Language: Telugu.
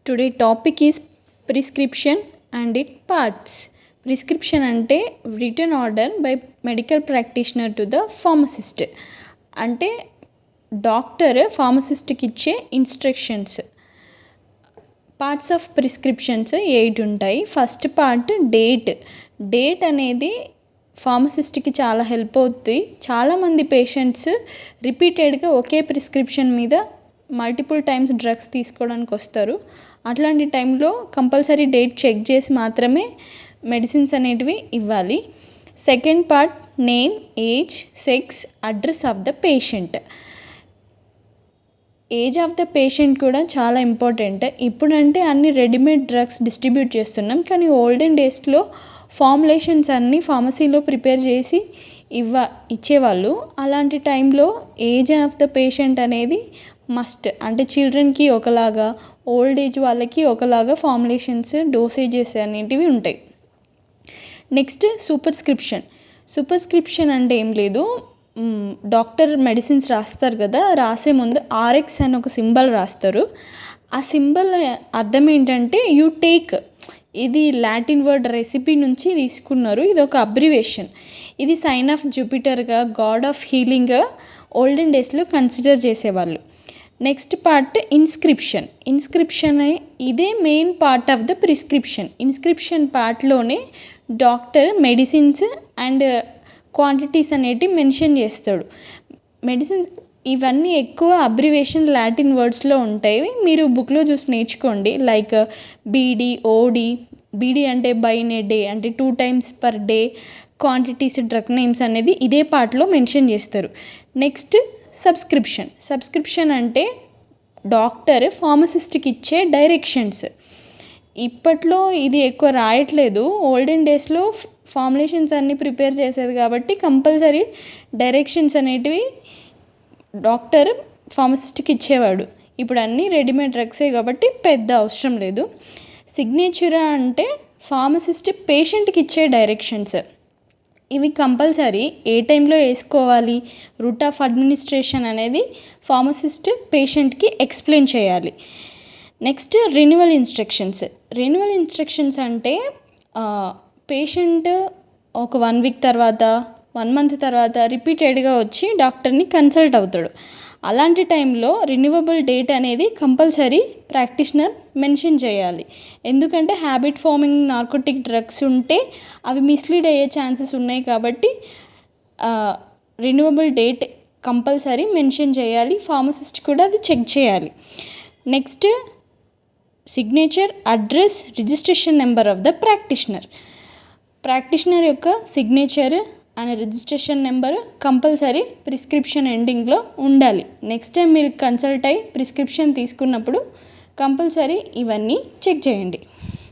Today topic is prescription and it parts. Prescription అంటే written order by medical practitioner to the pharmacist. అంటే డాక్టర్ ఫార్మసిస్ట్కి ఇచ్చే ఇన్స్ట్రక్షన్స్. పార్ట్స్ ఆఫ్ ప్రిస్క్రిప్షన్స్ 8 ఉంటాయి. ఫస్ట్ పార్ట్ డేట్ అనేది ఫార్మసిస్ట్కి చాలా హెల్ప్ అవుతుంది. చాలామంది పేషెంట్స్ రిపీటెడ్గా ఒకే ప్రిస్క్రిప్షన్ మీద మల్టిపుల్ టైమ్స్ డ్రగ్స్ తీసుకోవడానికి వస్తారు. అట్లాంటి టైంలో కంపల్సరీ డేట్ చెక్ చేసి మాత్రమే మెడిసిన్స్ అనేటివి ఇవ్వాలి. Second part name, age, sex, address of the patient. Age of the patient కూడా చాలా ఇంపార్టెంట్. ఇప్పుడంటే అన్ని రెడీమేడ్ డ్రగ్స్ డిస్ట్రిబ్యూట్ చేస్తున్నాం, కానీ ఓల్డెన్ డేస్లో ఫార్ములేషన్స్ అన్నీ ఫార్మసీలో ప్రిపేర్ చేసి ఇచ్చేవాళ్ళు. అలాంటి టైంలో ఏజ్ ఆఫ్ ద పేషెంట్ అనేది మస్ట్. అంటే చిల్డ్రన్కి ఒకలాగా, ఓల్డ్ ఏజ్ వాళ్ళకి ఒకలాగా ఫార్ములేషన్స్, డోసేజెస్ అనేటివి ఉంటాయి. నెక్స్ట్ సూపర్స్క్రిప్షన్ అంటే ఏం లేదు, డాక్టర్ మెడిసిన్స్ రాస్తారు కదా, రాసే ముందు ఆర్ఎక్స్ అని ఒక సింబల్ రాస్తారు. ఆ సింబల్ అర్థం ఏంటంటే యూ టేక్. ఇది లాటిన్ వర్డ్ రెసిపీ నుంచి తీసుకున్నారు. ఇది ఒక అబ్రివేషన్. ఇది సైన్ ఆఫ్ జూపిటర్గా, గాడ్ ఆఫ్ హీలింగ్గా ఓల్డెన్ డేస్లో కన్సిడర్ చేసేవాళ్ళు. నెక్స్ట్ పార్ట్ ఇన్స్క్రిప్షన్ ఇదే main part of the prescription. Inscription పార్ట్లోనే డాక్టర్ మెడిసిన్స్ అండ్ క్వాంటిటీస్ అనేటివి మెన్షన్ చేస్తాడు. మెడిసిన్స్ ఇవన్నీ ఎక్కువ అబ్రివేషన్ లాటిన్ వర్డ్స్లో ఉంటాయి. మీరు బుక్లో చూసి నేర్చుకోండి. లైక్ బీడీ, ఓడి. బీడీ అంటే బై ఇన్ ఏ డే, అంటే 2 times per day. Quantities, drug names అనేది ఇదే పార్ట్లో మెన్షన్ చేస్తారు. నెక్స్ట్ సబ్స్క్రిప్షన్ అంటే డాక్టర్ ఫార్మసిస్ట్కి ఇచ్చే డైరెక్షన్స్. ఇప్పట్లో ఇది ఎక్కువ రాయట్లేదు. ఓల్డెన్ డేస్లో ఫార్ములేషన్స్ అన్నీ ప్రిపేర్ చేసేది కాబట్టి కంపల్సరీ డైరెక్షన్స్ అనేటివి డాక్టర్ ఫార్మసిస్ట్కి ఇచ్చేవాడు. ఇప్పుడు అన్నీ రెడీమేడ్ డ్రగ్సే కాబట్టి పెద్ద అవసరం లేదు. సిగ్నేచర్ అంటే ఫార్మసిస్ట్ పేషెంట్కి ఇచ్చే డైరెక్షన్స్. ఇవి కంపల్సరీ ఏ టైంలో వేసుకోవాలి, రూట్ ఆఫ్ అడ్మినిస్ట్రేషన్ అనేది ఫార్మసిస్ట్ పేషెంట్కి ఎక్స్ప్లెయిన్ చేయాలి. నెక్స్ట్ రెన్యువల్ ఇన్స్ట్రక్షన్స్ అంటే పేషెంట్ ఒక 1 week తర్వాత, 1 month తర్వాత రిపీటెడ్గా వచ్చి డాక్టర్ని కన్సల్ట్ అవుతాడు. అలాంటి టైంలో రిన్యూవబుల్ డేట్ అనేది కంపల్సరీ ప్రాక్టీషనర్ మెన్షన్ చేయాలి. ఎందుకంటే హ్యాబిట్ ఫార్మింగ్ నార్కోటిక్ డ్రగ్స్ ఉంటే అవి మిస్లీడ్ అయ్యే ఛాన్సెస్ ఉన్నాయి కాబట్టి రిన్యూవబుల్ డేట్ కంపల్సరీ మెన్షన్ చేయాలి. ఫార్మసిస్ట్ కూడా అది చెక్ చేయాలి. Next signature, address, registration number of the practitioner యొక్క signature and registration number compulsory prescription ఎండింగ్లో ఉండాలి. నెక్స్ట్ టైం మీరు కన్సల్ట్ అయ్యి ప్రిస్క్రిప్షన్ తీసుకున్నప్పుడు కంపల్సరీ ఇవన్నీ చెక్ చేయండి.